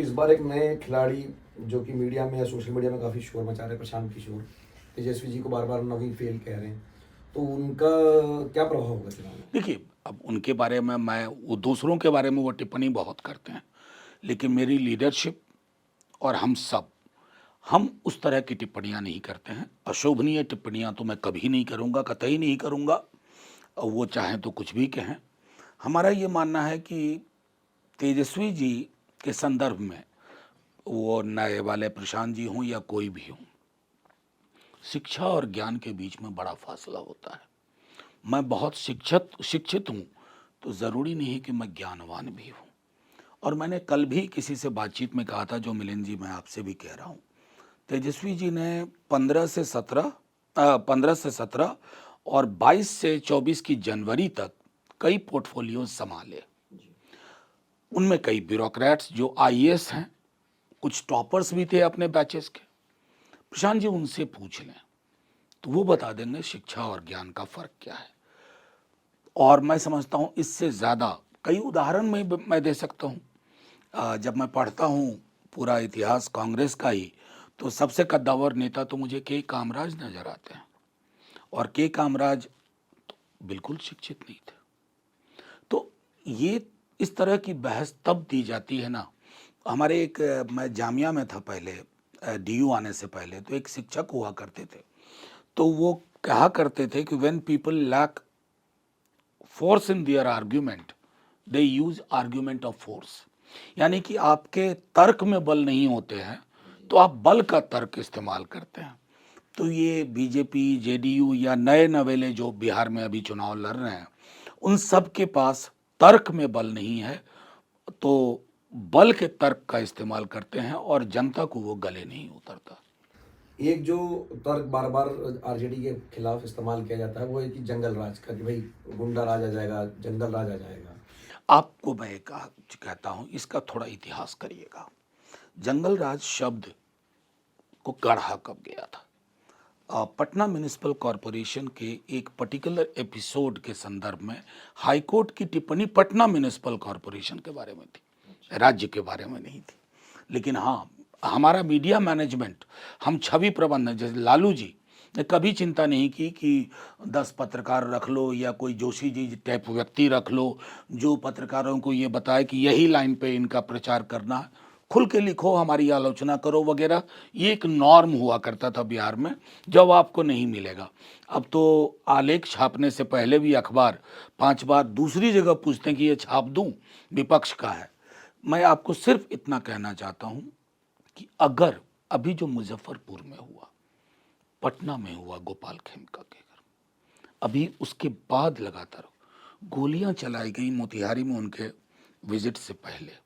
इस बार एक नए खिलाड़ी जो कि मीडिया में या सोशल मीडिया में काफ़ी शोर मचा रहे हैं, प्रशांत किशोर, तेजस्वी जी को बार बार नवी फेल कह रहे हैं, तो उनका क्या प्रभाव होगा चुनाव में? देखिए, अब उनके बारे में वो दूसरों के बारे में वो टिप्पणी बहुत करते हैं, लेकिन मेरी लीडरशिप और हम उस तरह की टिप्पणियां नहीं करते हैं। अशोभनीय टिप्पणियां तो मैं कभी नहीं करूंगा, कतई नहीं करूंगा। और वो चाहें तो कुछ भी कहें। हमारा ये मानना है कि तेजस्वी जी के संदर्भ में, वो नए वाले प्रशांत जी हों या कोई भी हो, शिक्षा और ज्ञान के बीच में बड़ा फासला होता है। मैं बहुत शिक्षित हूँ, तो ज़रूरी नहीं है कि मैं ज्ञानवान भी हूँ। और मैंने कल भी किसी से बातचीत में कहा था, जो मिलिंद जी मैं आपसे भी कह रहा हूँ, तेजस्वी जी ने 15 से 17 और 22 से 24 की जनवरी तक कई पोर्टफोलियो संभाले। उनमें कई ब्यूरोक्रेट्स जो आईएएस हैं, कुछ टॉपर्स भी थे अपने बैचेस के। प्रशांत जी उनसे पूछ लें तो वो बता देंगे शिक्षा और ज्ञान का फर्क क्या है। और मैं समझता हूँ इससे ज़्यादा कई उदाहरण मैं दे सकता हूँ। जब मैं पढ़ता हूँ पूरा इतिहास कांग्रेस का ही, तो सबसे कद्दावर नेता तो मुझे के कामराज नजर आते हैं। और के कामराज तो बिल्कुल शिक्षित नहीं थे। तो ये इस तरह की बहस तब दी जाती है ना। हमारे मैं जामिया में था पहले, डीयू आने से पहले, तो एक शिक्षक हुआ करते थे। तो वो कहा करते थे कि when people lack force in their argument, they use argument of force. यानी कि आपके तर्क में बल नहीं होते हैं, तो आप बल का तर्क इस्तेमाल करते हैं। तो ये बीजेपी, जेडीयू या नए नवेले जो बिहार में अभी चुनाव लड़ रहे हैं, उन सब के पास तर्क में बल नहीं है, तो बल के तर्क का इस्तेमाल करते हैं और जनता को वो गले नहीं उतरता। एक जो तर्क बार बार आरजेडी के खिलाफ इस्तेमाल किया जाता है वो है कि जंगल राज का, कि भाई गुंडा राज आ जाएगा, जंगल राज आ जाएगा। आपको मैं एक कहता हूं, इसका थोड़ा इतिहास करिएगा। जंगल राज शब्द को गढ़ा कब गया था? पटना म्युनिसिपल कॉरपोरेशन के एक पर्टिकुलर एपिसोड के संदर्भ में हाई कोर्ट की टिप्पणी पटना म्युनिसिपल कॉरपोरेशन के बारे में थी, राज्य के बारे में नहीं थी। लेकिन हाँ, हमारा मीडिया मैनेजमेंट, हम छवि प्रबंधन, जैसे लालू जी ने कभी चिंता नहीं की कि 10 पत्रकार रख लो या कोई जोशी जी टाइप व्यक्ति रख लो जो पत्रकारों को ये बताए कि यही लाइन पे इनका प्रचार करना है, खुल के लिखो, हमारी आलोचना करो वगैरह। ये एक नॉर्म हुआ करता था बिहार में, जब आपको नहीं मिलेगा। अब तो आलेख छापने से पहले भी अखबार 5 बार दूसरी जगह पूछते हैं कि ये छाप दूं, विपक्ष का है। मैं आपको सिर्फ इतना कहना चाहता हूं कि अगर अभी जो मुजफ्फरपुर में हुआ, पटना में हुआ गोपाल खेमका के घर, अभी उसके बाद लगातार गोलियां चलाई गई मोतिहारी में उनके विजिट से पहले।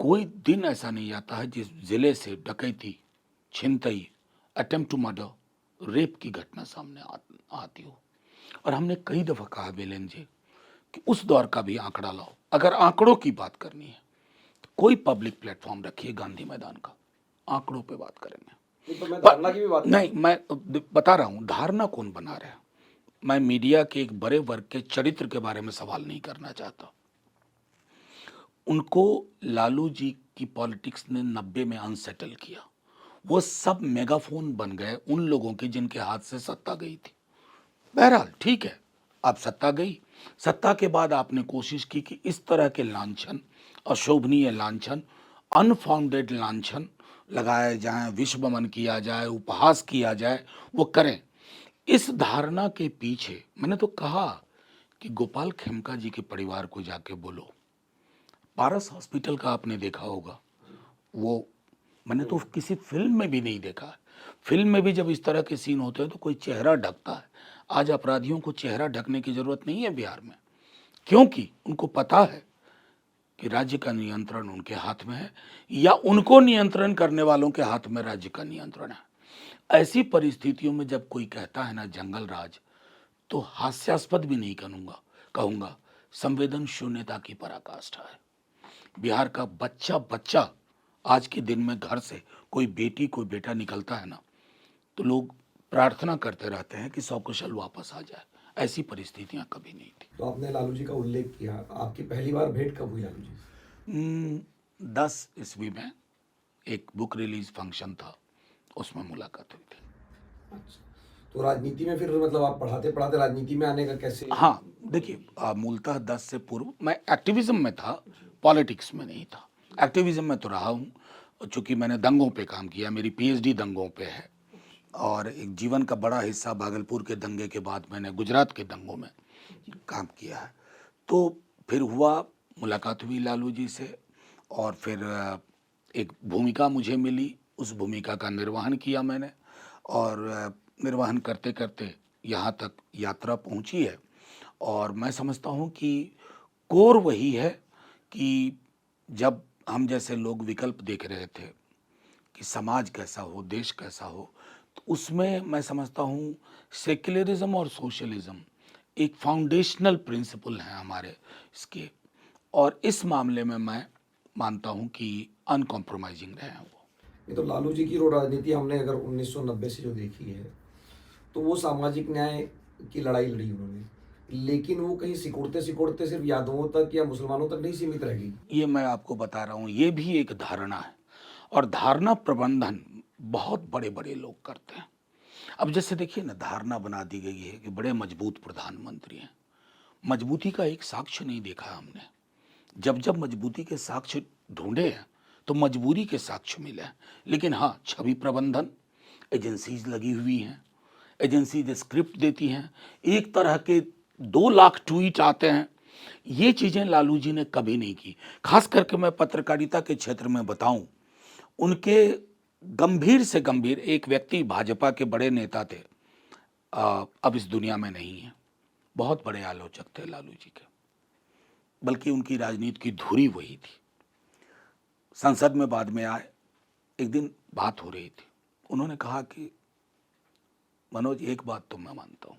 कोई दिन ऐसा नहीं आता है जिस जिले से डकैती, छिनतई, अटेम्प्ट टू मर्डर, रेप की घटना सामने आती हो। और हमने कई दफा कहा बेलेन जी कि उस दौर का भी आंकड़ा लाओ। अगर आंकड़ों की बात करनी है तो कोई पब्लिक प्लेटफॉर्म रखिए, गांधी मैदान का, आंकड़ों पे बात करेंगे। नहीं, तो मैं धारणा की भी बात नहीं, मैं बता रहा हूं धारणा कौन बना रहे हैं। मैं मीडिया के एक बड़े वर्ग के चरित्र के बारे में सवाल नहीं करना चाहता। उनको लालू जी की पॉलिटिक्स ने 90 में अनसेटल किया। वो सब मेगाफोन बन गए उन लोगों के जिनके हाथ से सत्ता गई थी। बहरहाल ठीक है, अब सत्ता गई। सत्ता के बाद आपने कोशिश की कि इस तरह के लांछन, अशोभनीय लांछन, अनफाउंडेड लांछन लगाए जाएं, विश्वमन किया जाए, उपहास किया जाए, वो करें। इस धारणा के पीछे मैंने तो कहा कि गोपाल खेमका जी के परिवार को जाके बोलो। पारस हॉस्पिटल का आपने देखा होगा, वो मैंने तो किसी फिल्म में भी नहीं देखा है। फिल्म में भी जब इस तरह के सीन होते हैं तो कोई चेहरा ढकता है। आज अपराधियों को चेहरा ढकने की जरूरत नहीं है बिहार में, क्योंकि उनको पता है कि राज्य का नियंत्रण उनके हाथ में है, या उनको नियंत्रण करने वालों के हाथ में राज्य का नियंत्रण है। ऐसी परिस्थितियों में जब कोई कहता है ना जंगल राज, तो हास्यास्पद भी नहीं कहूंगा, कहूंगा संवेदन शून्यता की पराकाष्ठा है। बिहार का बच्चा बच्चा आज के दिन में घर से कोई बेटी कोई बेटा निकलता है ना, तो लोग प्रार्थना करते रहते हैं कि सकुशल वापस आ जाए। ऐसी परिस्थितियां कभी नहीं थी। तो आपने लालू जी का उल्लेख किया, आपकी पहली बार भेंट कब हुई लालू जी से? 2010 ईस्वी में एक बुक रिलीज फंक्शन था, उसमें मुलाकात हुई थी। अच्छा, तो राजनीति में फिर मतलब आप पढ़ाते पढ़ाते राजनीति में आने का कैसे? हाँ, देखिए मूलतः 10 से पूर्व मैं एक्टिविज्म में था, पॉलिटिक्स में नहीं था। एक्टिविज्म में तो रहा हूँ, चूँकि मैंने दंगों पे काम किया, मेरी पीएचडी दंगों पे है और एक जीवन का बड़ा हिस्सा भागलपुर के दंगे के बाद मैंने गुजरात के दंगों में काम किया है। तो फिर हुआ, मुलाकात हुई लालू जी से और फिर एक भूमिका मुझे मिली, उस भूमिका का निर्वहन किया मैंने और निर्वहन करते करते यहाँ तक यात्रा पहुँची है। और मैं समझता हूँ कि कोर वही है कि जब हम जैसे लोग विकल्प देख रहे थे कि समाज कैसा हो, देश कैसा हो, तो उसमें मैं समझता हूँ सेक्युलरिज्म और सोशलिज्म एक फाउंडेशनल प्रिंसिपल है हमारे इसके, और इस मामले में मैं मानता हूँ कि अनकॉम्प्रोमाइजिंग रहे हैं वो। ये तो लालू जी की रोड राजनीति हमने अगर 1990 से जो देखी है, तो वो सामाजिक न्याय की लड़ाई लड़ी उन्होंने, लेकिन वो कहीं सिकुड़ते सिकुड़ते सिर्फ यादवों तक या मुसलमानों तक नहीं सीमित रह गई। ये मैं आपको बता रहा हूँ, ये भी एक धारणा है और धारणा प्रबंधन बहुत बड़े बड़े लोग करते हैं। अब जैसे देखिए ना, धारणा बना दी गई है कि बड़े मजबूत प्रधानमंत्री हैं, मजबूती का एक साक्ष्य नहीं देखा हमने। जब जब मजबूती के साक्ष्य ढूंढे हैं तो मजबूरी के साक्ष्य मिले हैं। लेकिन हाँ, छवि प्रबंधन, एजेंसीज लगी हुई हैं, एजेंसीज स्क्रिप्ट देती हैं, एक तरह के 2 लाख ट्वीट आते हैं, ये चीज़ें लालू जी ने कभी नहीं की। खास करके मैं पत्रकारिता के क्षेत्र में बताऊं, उनके गंभीर से गंभीर एक व्यक्ति भाजपा के बड़े नेता थे, अब इस दुनिया में नहीं है, बहुत बड़े आलोचक थे लालू जी के, बल्कि उनकी राजनीति की धुरी वही थी। संसद में बाद में आए, एक दिन बात हो रही थी, उन्होंने कहा कि मनोज, एक बात तो मैं मानता हूँ,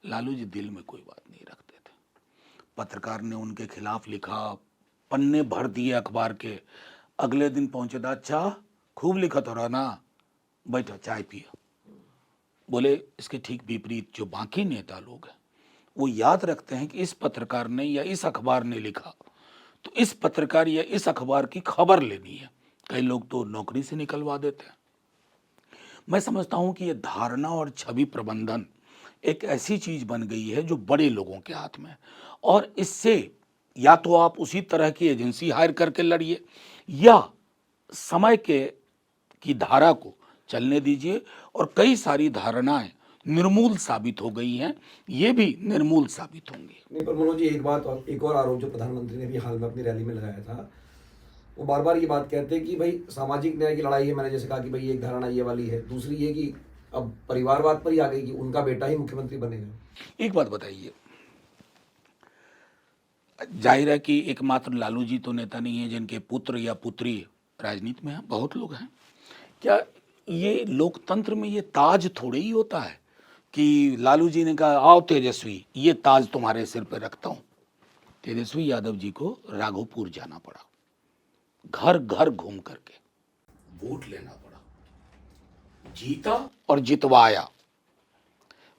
लालू जी दिल में कोई बात नहीं रखते थे। पत्रकार ने उनके खिलाफ लिखा, पन्ने भर दिए अखबार के, अगले दिन पहुंचे था, अच्छा खूब लिखा तो रहा ना, बैठो चाय पिया। बोले इसके ठीक विपरीत जो बाकी नेता लोग हैं वो याद रखते हैं कि इस पत्रकार ने या इस अखबार ने लिखा, तो इस पत्रकार या इस अखबार की खबर लेनी है। कई लोग तो नौकरी से निकलवा देते हैं। मैं समझता हूं कि ये धारणा और छवि प्रबंधन एक ऐसी चीज बन गई है जो बड़े लोगों के हाथ में है, और इससे या तो आप उसी तरह की एजेंसी हायर करके लड़िए या समय के की धारा को चलने दीजिए, और कई सारी धारणाएं निर्मूल साबित हो गई हैं, ये भी निर्मूल साबित होंगी। नहीं, पर मनोज जी, एक और आरोप जो प्रधानमंत्री ने भी हाल में अपनी रैली में लगाया था, वो बार बार ये बात कहते हैं कि भाई सामाजिक न्याय की लड़ाई है। मैंने जैसे कहा कि भाई एक धारणा ये वाली है, दूसरी ये कि अब परिवारवाद पर ही आ गई कि उनका बेटा ही मुख्यमंत्री बनेगा। एक बात बताइए, जाहिर है कि एकमात्र लालू जी तो नेता नहीं है जिनके पुत्र या पुत्री राजनीति में हैं, बहुत लोग हैं। क्या ये लोकतंत्र में ये ताज थोड़े ही होता है कि लालू जी ने कहा आओ तेजस्वी, ये ताज तुम्हारे सिर पे रखता हूं। तेजस्वी यादव जी को राघोपुर जाना पड़ा, घर घर घूम करके वोट लेना पड़ा, जीता और जितवाया।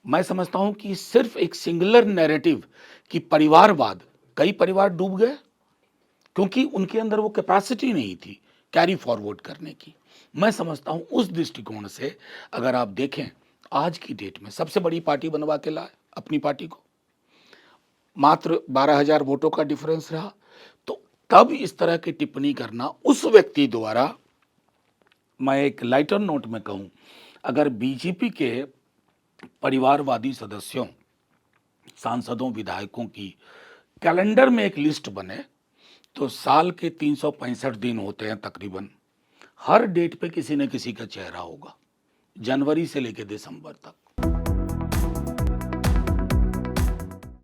मैं समझता हूं कि सिर्फ एक सिंगुलर नैरेटिव कि परिवारवाद, कई परिवार डूब गए क्योंकि उनके अंदर वो कैपेसिटी नहीं थी कैरी फॉरवर्ड करने की। मैं समझता हूं उस दृष्टिकोण से अगर आप देखें, आज की डेट में सबसे बड़ी पार्टी बनवा के लाए अपनी पार्टी को, मात्र 12,000 वोटों का डिफरेंस रहा, तो तब इस तरह की टिप्पणी करना उस व्यक्ति द्वारा, मैं एक लाइटर नोट में कहूं, अगर बीजेपी के परिवारवादी सदस्यों, सांसदों, विधायकों की कैलेंडर में एक लिस्ट बने तो साल के 365 दिन होते हैं तकरीबन, हर डेट पे किसी न किसी का चेहरा होगा, जनवरी से लेकर दिसंबर तक।